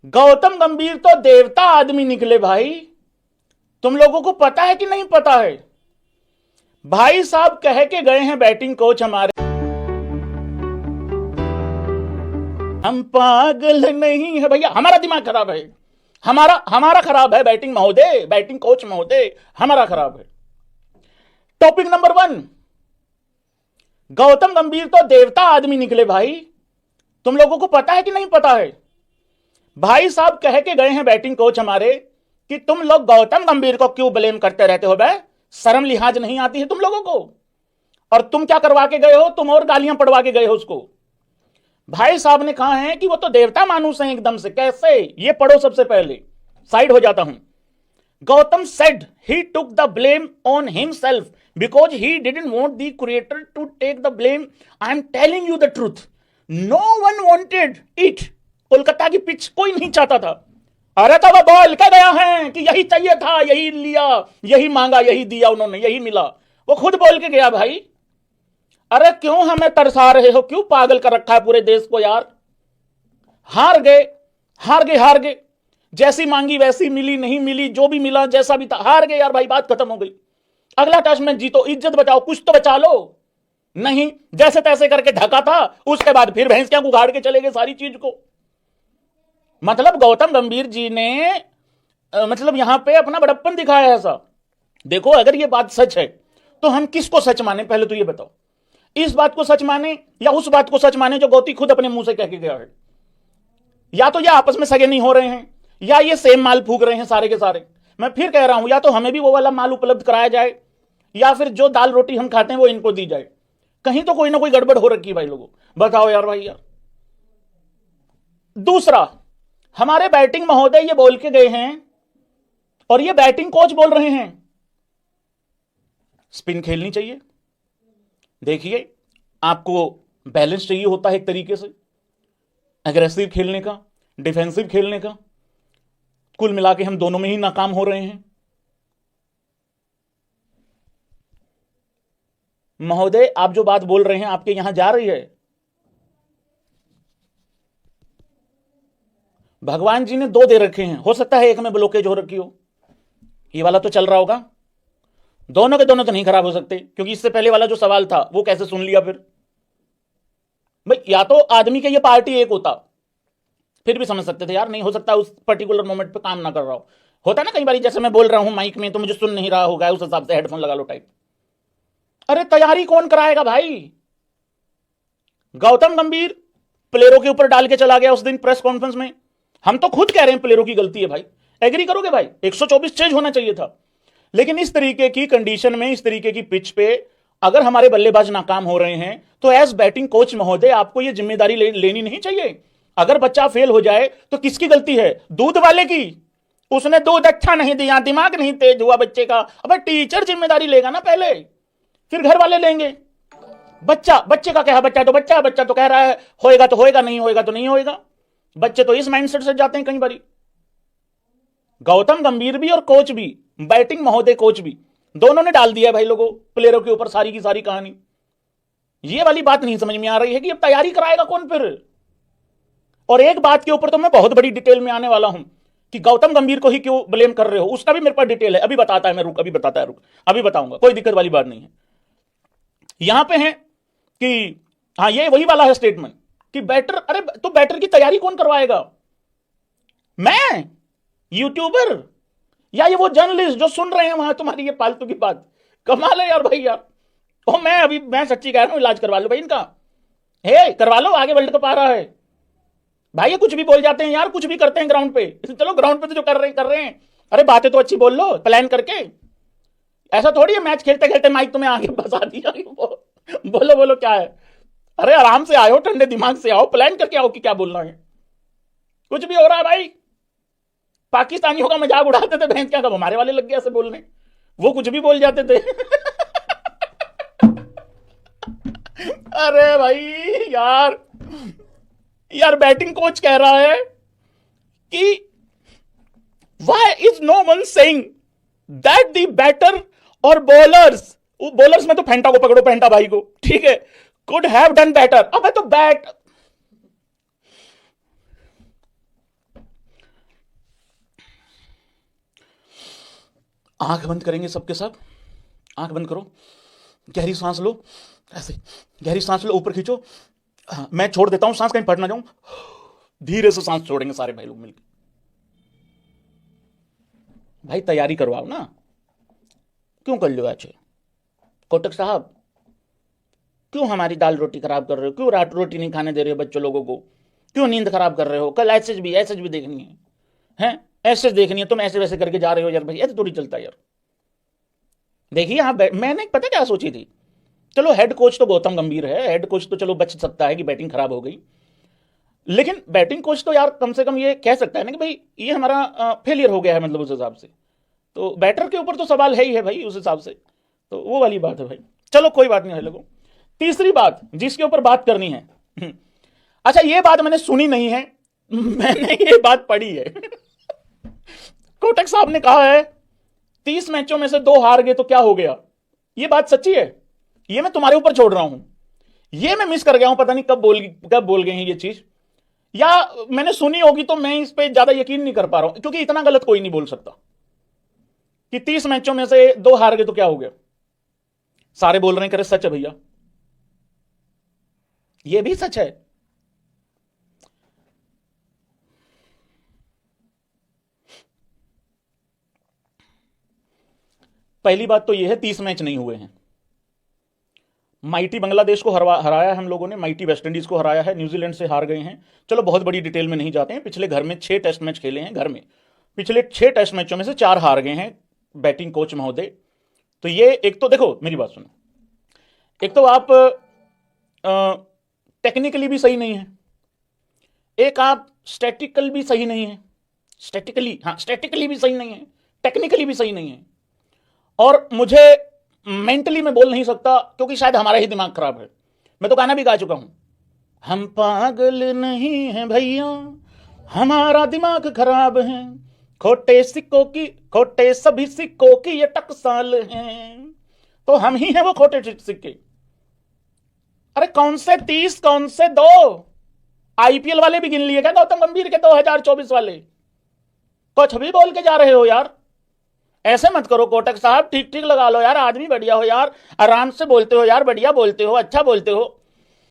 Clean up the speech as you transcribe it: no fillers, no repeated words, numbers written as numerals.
गौतम गंभीर तो देवता आदमी निकले भाई। तुम लोगों को पता है कि नहीं पता है? भाई साहब कह के गए हैं बैटिंग कोच हमारे, हम पागल नहीं है भैया, हमारा दिमाग खराब है, हमारा हमारा खराब है बैटिंग महोदय, बैटिंग कोच महोदय, हमारा खराब है। टॉपिक नंबर 1, गौतम गंभीर तो देवता आदमी निकले भाई। तुम लोगों को पता है कि नहीं पता है? भाई साहब कह के गए हैं बैटिंग कोच हमारे कि तुम लोग गौतम गंभीर को क्यों ब्लेम करते रहते हो बे, शर्म लिहाज नहीं आती है तुम लोगों को? और तुम क्या करवा के गए हो? तुम और गालियां पड़वा के गए हो उसको। भाई साहब ने कहा है कि वो तो देवता मानुस है एकदम से। कैसे? ये पढ़ो सबसे पहले, साइड हो जाता हूं। Gautam said he took the blame on himself because he didn't want the creator to take the blame. I am telling you the truth. No one wanted it. Kolkata की पिच कोई नहीं चाहता था। अरे तो वो बोल के गया है कि यही चाहिए था, यही लिया, यही मांगा, यही दिया उन्होंने, यही मिला। वो खुद बोल के गया भाई। अरे क्यों हमें तरसा रहे हो? क्यों पागल कर रखा है पूरे देश को यार? हार गए, हार गए, हार गए। जैसी मांगी वैसी मिली, नहीं मिली, जो भी मिला जैसा भी था, हार गए यार भाई, बात खत्म हो गई। अगला टेस्ट में जीतो, इज्जत बचाओ, कुछ तो बचा लो। नहीं, जैसे तैसे करके ढका था, उसके बाद फिर भैंस क्या उगाड़ के चले गए सारी चीज को। मतलब गौतम गंभीर जी ने मतलब यहां पे अपना बड़प्पन दिखाया है ऐसा। देखो, अगर ये बात सच है तो हम किसको सच माने? पहले तो ये बताओ, इस बात को सच माने या उस बात को सच माने जो गौती खुद अपने मुंह से कह के गया है? या तो ये आपस में सगे नहीं हो रहे हैं, या ये सेम माल फूक रहे हैं सारे के सारे। मैं फिर कह रहा हूं, या तो हमें भी वो वाला माल उपलब्ध कराया जाए, या फिर जो दाल रोटी हम खाते हैं वो इनको दी जाए। कहीं तो कोई ना कोई गड़बड़ हो रखी है भाई लोगों, बताओ यार भाई यार। दूसरा, हमारे बैटिंग महोदय ये बोल के गए हैं और ये बैटिंग कोच बोल रहे हैं स्पिन खेलनी चाहिए। देखिए, आपको बैलेंस चाहिए होता है एक तरीके से, एग्रेसिव खेलने का, डिफेंसिव खेलने का। कुल मिला के हम दोनों में ही नाकाम हो रहे हैं। महोदय, आप जो बात बोल रहे हैं आपके यहां जा रही है? भगवान जी ने 2 दे रखे हैं, हो सकता है एक में ब्लॉकेज हो रखी हो। ये वाला तो चल रहा होगा, दोनों के दोनों तो नहीं खराब हो सकते, क्योंकि इससे पहले वाला जो सवाल था वो कैसे सुन लिया फिर भाई? या तो आदमी के ये पार्टी एक होता, फिर भी समझ सकते थे यार, नहीं हो सकता उस पर्टिकुलर मोमेंट पे काम ना कर रहा हो। होता ना कई बार, जैसे मैं बोल रहा हूं माइक में तो मुझे सुन नहीं रहा होगा, उस हिसाब से हेडफोन लगा लो टाइप। अरे तैयारी कौन कराएगा भाई? गौतम गंभीर प्लेयरों के ऊपर डाल के चला गया उस दिन प्रेस कॉन्फ्रेंस में। हम तो खुद कह रहे हैं प्लेयरों की गलती है भाई, एग्री करोगे भाई? 124 चेंज होना चाहिए था। लेकिन इस तरीके की कंडीशन में, इस तरीके की पिच पे अगर हमारे बल्लेबाज नाकाम हो रहे हैं तो एज बैटिंग कोच महोदय आपको यह जिम्मेदारी लेनी नहीं चाहिए। अगर बच्चा फेल हो जाए तो किसकी गलती है? दूध वाले की। उसने दूध अच्छा नहीं दिया, दिमाग नहीं तेज हुआ बच्चे का। अब टीचर जिम्मेदारी लेगा ना पहले, फिर घर वाले लेंगे। बच्चे का क्या है? बच्चा तो कह रहा है होएगा तो होएगा, नहीं होएगा तो नहीं होएगा। बच्चे तो इस माइंडसेट से जाते हैं कई बारी। गौतम गंभीर भी और कोच भी, बैटिंग महोदय कोच भी, दोनों ने डाल दिया भाई लोगों प्लेयरों के ऊपर सारी की सारी कहानी। ये वाली बात नहीं समझ में आ रही है कि अब तैयारी कराएगा कौन फिर? और एक बात के ऊपर तो मैं बहुत बड़ी डिटेल में आने वाला हूं कि गौतम गंभीर को ही क्यों ब्लेम कर रहे हो, उसका भी मेरे पास डिटेल है। अभी बताता है मैं, रुक, अभी बताता है, रुक, अभी बताऊंगा, कोई दिक्कत वाली बात नहीं है। यहां पे है कि हाँ, ये वही वाला है स्टेटमेंट कि बैटर, अरे तो बैटर की तैयारी कौन करवाएगा? मैं? यूट्यूबर? या ये वो जर्नलिस्ट जो सुन रहे हैं वहां तुम्हारी ये फालतू की बात? कमाल है यार भाई यार। ओ, मैं सच्ची कह रहा हूं, इलाज करवा लो भाई इनका। हे, करवा लो, आगे वर्ल्ड कप आ रहा है भाई। ये कुछ भी बोल जाते हैं यार, कुछ भी करते हैं ग्राउंड पे। चलो ग्राउंड पे तो जो कर रहे हैं, अरे बातें तो अच्छी बोल लो प्लान करके। ऐसा थोड़ी है मैच खेलते खेलते माइक तुम्हें आगे फंसा दिया, बोलो बोलो क्या है? अरे आराम से आओ, ठंडे दिमाग से आओ, प्लान करके आओ कि क्या बोलना है। कुछ भी हो रहा है भाई। पाकिस्तानियों का मजाक उड़ाते थे भैंस क्या, कब हमारे वाले लग गए ऐसे बोलने, वो कुछ भी बोल जाते थे। अरे भाई यार बैटिंग कोच कह रहा है कि why is no one saying that the batter और बॉलर्स में तो फेंटा को पकड़ो, फेंटा भाई को, ठीक है, कुड हैव डन बेटर। अब तो आंख बंद करेंगे सबके सब। आंख बंद करो, गहरी सांस लो, ऐसे गहरी सांस लो, ऊपर खींचो। हाँ, मैं छोड़ देता हूं सांस, कहीं फट ना जाऊं। धीरे से सांस छोड़ेंगे सारे भाई लोग मिलकर। भाई तैयारी करवाओ ना, क्यों कर लो अच्छे? कोटक साहब क्यों हमारी दाल रोटी खराब कर रहे हो? क्यों रात रोटी नहीं खाने दे रहे हो बच्चों लोगों को? क्यों नींद खराब कर रहे हो? कल एसएच भी देखनी है, हैं? एसएच देखनी है, तुम ऐसे वैसे करके जा रहे हो यार। भाई ऐसे थोड़ी चलता यार। देखिए आप, मैंने पता क्या सोची थी, चलो हेड कोच तो गौतम गंभीर है, हेड कोच तो चलो बच सकता है कि बैटिंग खराब हो गई, लेकिन बैटिंग कोच तो यार कम से कम ये कह सकता है ना कि भाई ये हमारा फेलियर हो गया है, मतलब उस हिसाब से तो बैटर के ऊपर तो सवाल है ही है भाई, उस हिसाब से तो वो वाली बात है भाई। चलो कोई बात नहीं है लोगों। तीसरी बात जिसके ऊपर बात करनी है, अच्छा ये बात मैंने सुनी नहीं है, मैंने ये बात पढ़ी है। कोटक साहब ने कहा है 30 मैचों में से 2 हार गए तो क्या हो गया। ये बात सच्ची है? ये मैं तुम्हारे ऊपर छोड़ रहा हूं, ये मैं मिस कर गया हूं, पता नहीं कब बोल गए हैं ये चीज, या मैंने सुनी होगी तो मैं इस पे ज्यादा यकीन नहीं कर पा रहा हूं, क्योंकि इतना गलत कोई नहीं बोल सकता कि 30 मैचों में से 2 हार गए तो क्या हो गया। सारे बोल रहे हैं करे सच है भैया, ये भी सच है। पहली बात तो यह है 30 मैच नहीं हुए हैं। माइटी बांग्लादेश को हराया है हम लोगों ने, माइटी वेस्टइंडीज को हराया है, न्यूजीलैंड से हार गए हैं। चलो बहुत बड़ी डिटेल में नहीं जाते हैं। पिछले घर में 6 टेस्ट मैच खेले हैं घर में, पिछले 6 टेस्ट मैचों में से 4 हार गए हैं बैटिंग कोच महोदय। तो ये एक तो देखो मेरी बात सुनो, एक तो आप टेक्निकली भी सही नहीं है, एक आप स्टैटिकल भी सही नहीं है, स्टैटिकली भी सही नहीं है, टेक्निकली भी सही नहीं है, और मुझे मेंटली मैं बोल नहीं सकता क्योंकि शायद हमारा ही दिमाग खराब है। मैं तो गाना भी गा चुका हूं, हम पागल नहीं हैं भैया, हमारा दिमाग खराब है, खोटे सिक्कों की, खोटे सभी सिक्कों की ये टकसाल हैं, तो हम ही हैं वो खोटे सिक्के। अरे कौन से 30, कौन से 2? आईपीएल वाले भी गिन लिए क्या गौतम गंभीर के 2024 वाले? कुछ भी बोल के जा रहे हो यार, ऐसे मत करो कोटक साहब, ठीक ठीक लगा लो यार, आदमी बढ़िया हो यार, आराम से बोलते हो यार, बढ़िया बोलते हो, अच्छा बोलते हो।